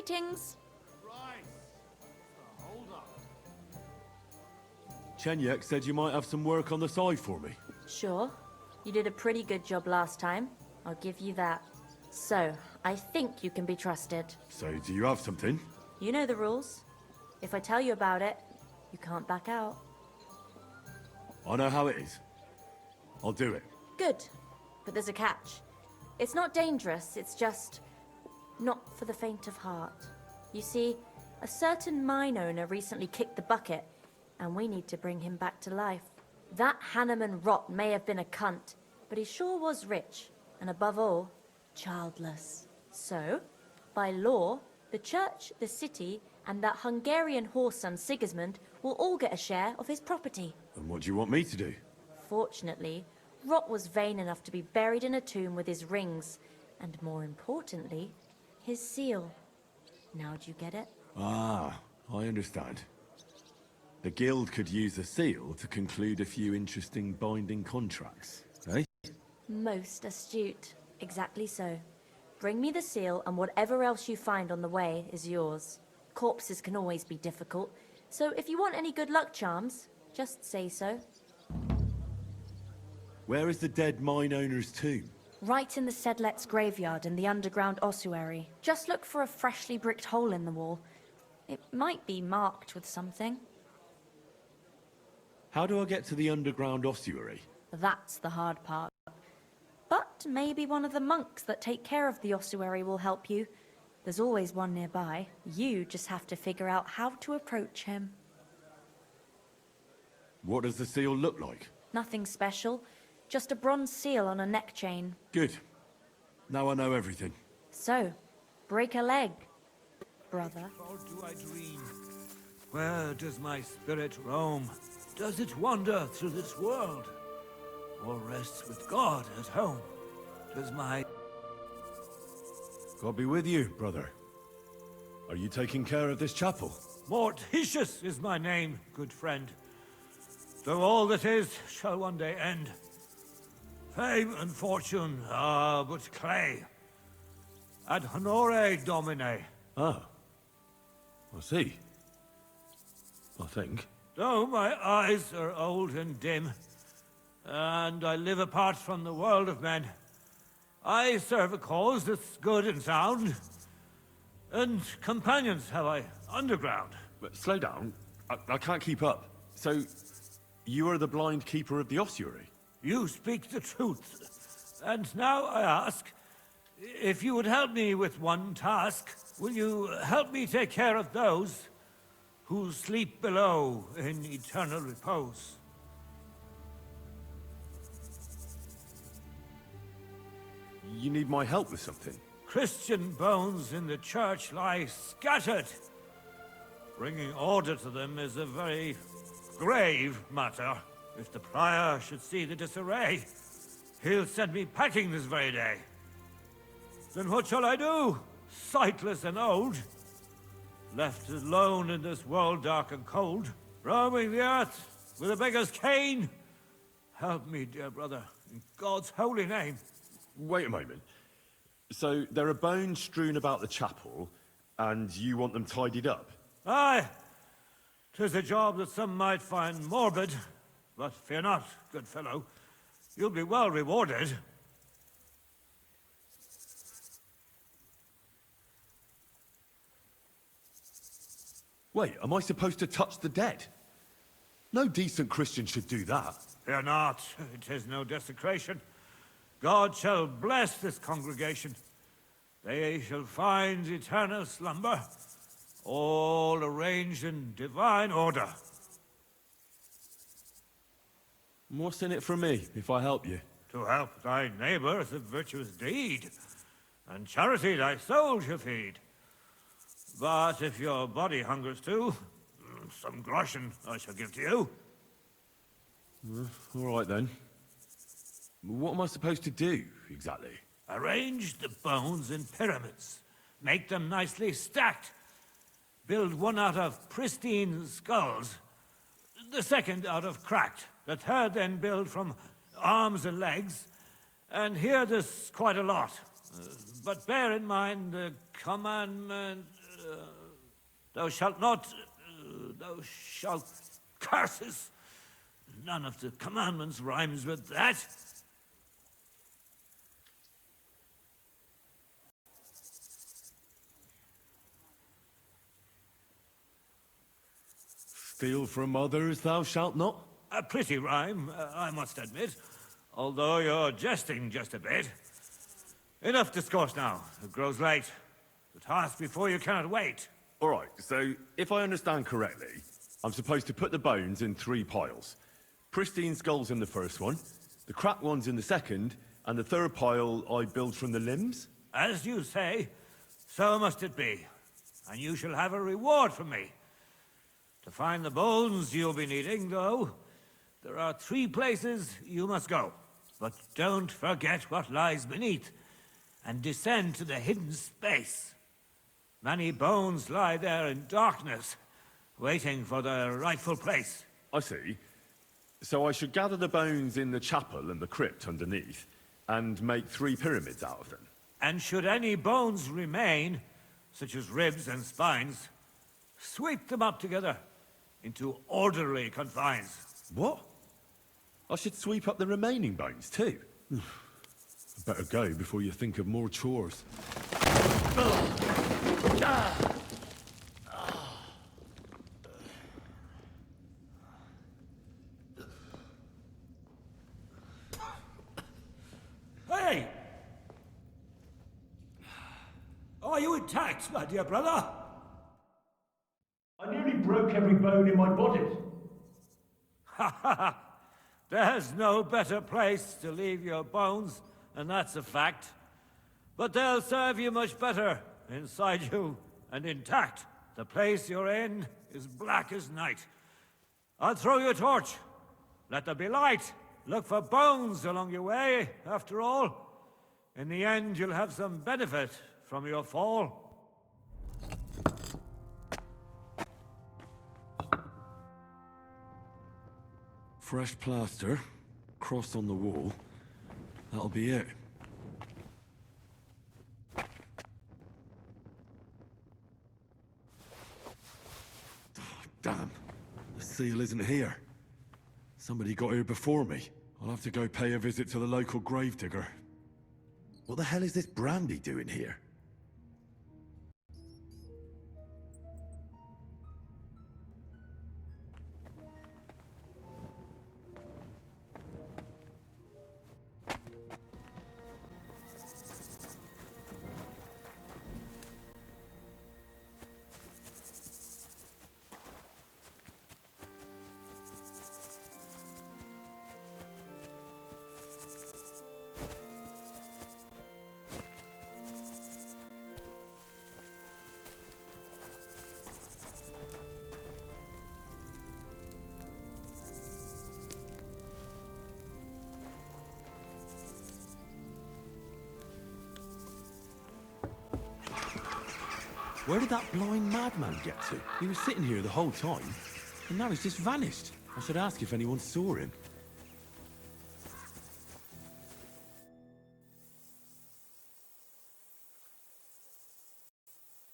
Greetings. Chenyek said you might have some work on the side for me. Sure. You did a pretty good job last time. I'll give you that. So, I think you can be trusted. So, do you have something? You know the rules. If I tell you about it, you can't back out. I know how it is. I'll do it. Good. But there's a catch. It's not dangerous, it's just not for the faint of heart. You see, a certain mine owner recently kicked the bucket, and we need to bring him back to life. That Hanneman rot may have been a cunt, but he sure was rich, and above all, childless. So, by law, the church, the city, and that Hungarian horse son Sigismund will all get a share of his property. And what do you want me to do? Fortunately, Rot was vain enough to be buried in a tomb with his rings, and more importantly, his seal. Now do you get it? Ah, I understand. The guild could use the seal to conclude a few interesting binding contracts, eh? Most astute. Exactly so. Bring me the seal, and whatever else you find on the way is yours. Corpses can always be difficult, so if you want any good luck charms, just say so. Where is the dead mine owner's tomb? Right in the Sedlet's graveyard in the underground ossuary. Just look for a freshly bricked hole in the wall. It might be marked with something. How do I get to the underground ossuary? That's the hard part. But maybe one of the monks that take care of the ossuary will help you. There's always one nearby. You just have to figure out how to approach him. What does the seal look like? Nothing special. Just a bronze seal on a neck chain. Good. Now I know everything. So, break a leg, brother. Or do I dream? Where does my spirit roam? Does it wander through this world? Or rests with God at home? Does my... God be with you, brother. Are you taking care of this chapel? Mortitius is my name, good friend. Though all that is shall one day end. Fame and fortune are but clay. Ad honore domine. Ah. I see. I think. Though my eyes are old and dim, and I live apart from the world of men, I serve a cause that's good and sound. And companions have I underground. But slow down. I can't keep up. So, you are the blind keeper of the ossuary? You speak the truth. And now I ask, if you would help me with one task, will you help me take care of those who sleep below in eternal repose? You need my help with something? Christian bones in the church lie scattered. Bringing order to them is a very grave matter. If the prior should see the disarray, he'll send me packing this very day. Then what shall I do, sightless and old? Left alone in this world dark and cold, roaming the earth with a beggar's cane? Help me, dear brother, in God's holy name. Wait a moment. So, there are bones strewn about the chapel, and you want them tidied up? Aye. 'Tis a job that some might find morbid, but fear not, good fellow. You'll be well rewarded. Wait, am I supposed to touch the dead? No decent Christian should do that. Fear not, it is no desecration. God shall bless this congregation. They shall find eternal slumber, all arranged in divine order. What's in it for me, if I help you? To help thy neighbor is a virtuous deed, and charity thy soul shall feed. But if your body hungers too, some groschen I shall give to you. All right then. What am I supposed to do, exactly? Arrange the bones in pyramids. Make them nicely stacked. Build one out of pristine skulls, the second out of cracked. The third then build from arms and legs. And here there's quite a lot. But bear in mind the commandment... Thou shalt not. Thou shalt. Curses! None of the commandments rhymes with that. Steal from others, thou shalt not? A pretty rhyme, I must admit. Although you're jesting just a bit. Enough discourse now. It grows late. The task before you cannot wait. All right, so if I understand correctly, I'm supposed to put the bones in 3 piles. Pristine skulls in the first one, the cracked ones in the second, and the third pile I build from the limbs? As you say, so must it be. And you shall have a reward from me. To find the bones you'll be needing, though, there are 3 places you must go. But don't forget what lies beneath, and descend to the hidden space. Many bones lie there in darkness, waiting for their rightful place. I see. So I should gather the bones in the chapel and the crypt underneath, and make 3 pyramids out of them. And should any bones remain, such as ribs and spines, sweep them up together into orderly confines. What? I should sweep up the remaining bones too? I better go before you think of more chores. Hey! Are you intact, my dear brother? I nearly broke every bone in my body. Ha ha ha! There's no better place to leave your bones, and that's a fact. But they'll serve you much better inside you and intact. The place you're in is black as night. I'll throw you a torch. Let there be light. Look for bones along your way, after all. In the end, you'll have some benefit from your fall. Fresh plaster, cross on the wall. That'll be it. Oh, damn. The seal isn't here. Somebody got here before me. I'll have to go pay a visit to the local gravedigger. What the hell is this Brandy doing here? Where did that blind madman get to? He was sitting here the whole time, and now he's just vanished. I should ask if anyone saw him.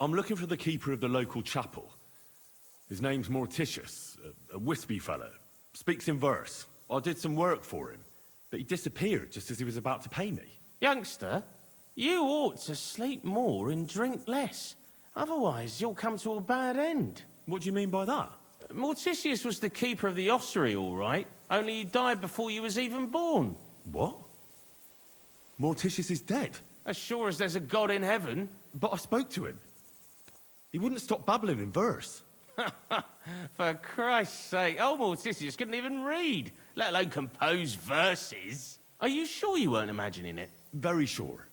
I'm looking for the keeper of the local chapel. His name's Morticius, a wispy fella. Speaks in verse. I did some work for him, but he disappeared just as he was about to pay me. Youngster, you ought to sleep more and drink less. Otherwise, you'll come to a bad end. What do you mean by that? Morticius was the keeper of the ossuary, all right. Only he died before you was even born. What? Morticius is dead? As sure as there's a God in heaven. But I spoke to him. He wouldn't stop babbling in verse. For Christ's sake, old Morticius couldn't even read, let alone compose verses. Are you sure you weren't imagining it? Very sure.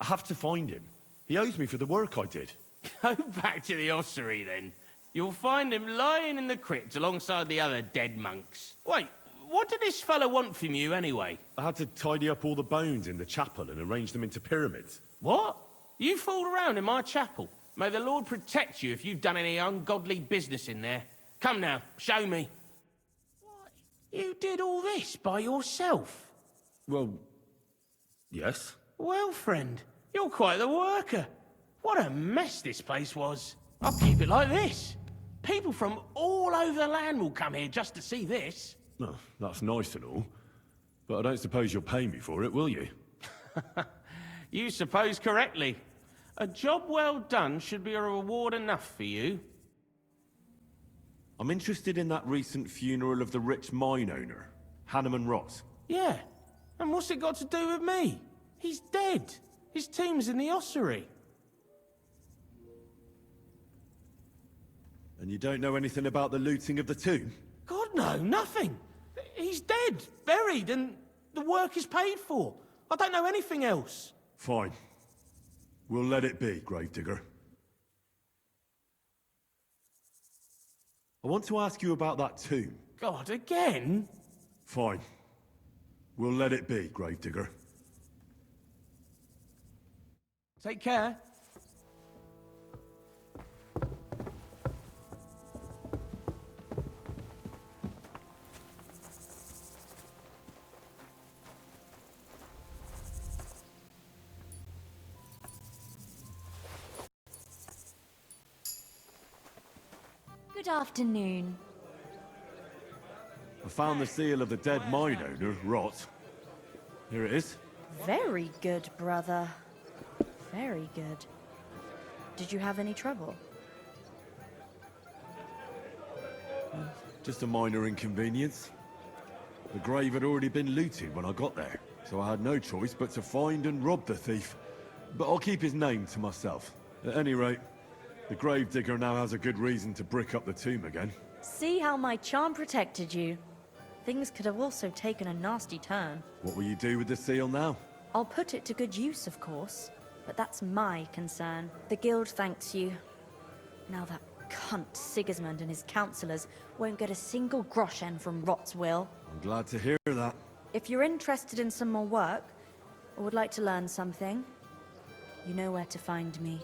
I have to find him. He owes me for the work I did. Go back to the ossuary, then. You'll find him lying in the crypt alongside the other dead monks. Wait, what did this fella want from you, anyway? I had to tidy up all the bones in the chapel and arrange them into pyramids. What? You fooled around in my chapel? May the Lord protect you if you've done any ungodly business in there. Come now, show me. What? You did all this by yourself? Well, yes. Well, friend, you're quite the worker. What a mess this place was. I'll keep it like this. People from all over the land will come here just to see this. No, that's nice and all. But I don't suppose you'll pay me for it, will you? You suppose correctly. A job well done should be a reward enough for you. I'm interested in that recent funeral of the rich mine owner, Hanneman Ross. Yeah, and what's it got to do with me? He's dead. His tomb's in the ossuary. And you don't know anything about the looting of the tomb? God, no, nothing. He's dead, buried, and the work is paid for. I don't know anything else. Fine. We'll let it be, Gravedigger. I want to ask you about that tomb. God, again? Fine. We'll let it be, Gravedigger. Take care. Good afternoon. I found the seal of the dead mine owner, Rot. Here it is. Very good, brother. Very good. Did you have any trouble? Just a minor inconvenience. The grave had already been looted when I got there, so I had no choice but to find and rob the thief. But I'll keep his name to myself. At any rate, the gravedigger now has a good reason to brick up the tomb again. See how my charm protected you. Things could have also taken a nasty turn. What will you do with the seal now? I'll put it to good use, of course. But that's my concern. The guild thanks you. Now that cunt Sigismund and his counselors won't get a single groschen from Rot's will. I'm glad to hear that. If you're interested in some more work, or would like to learn something, you know where to find me.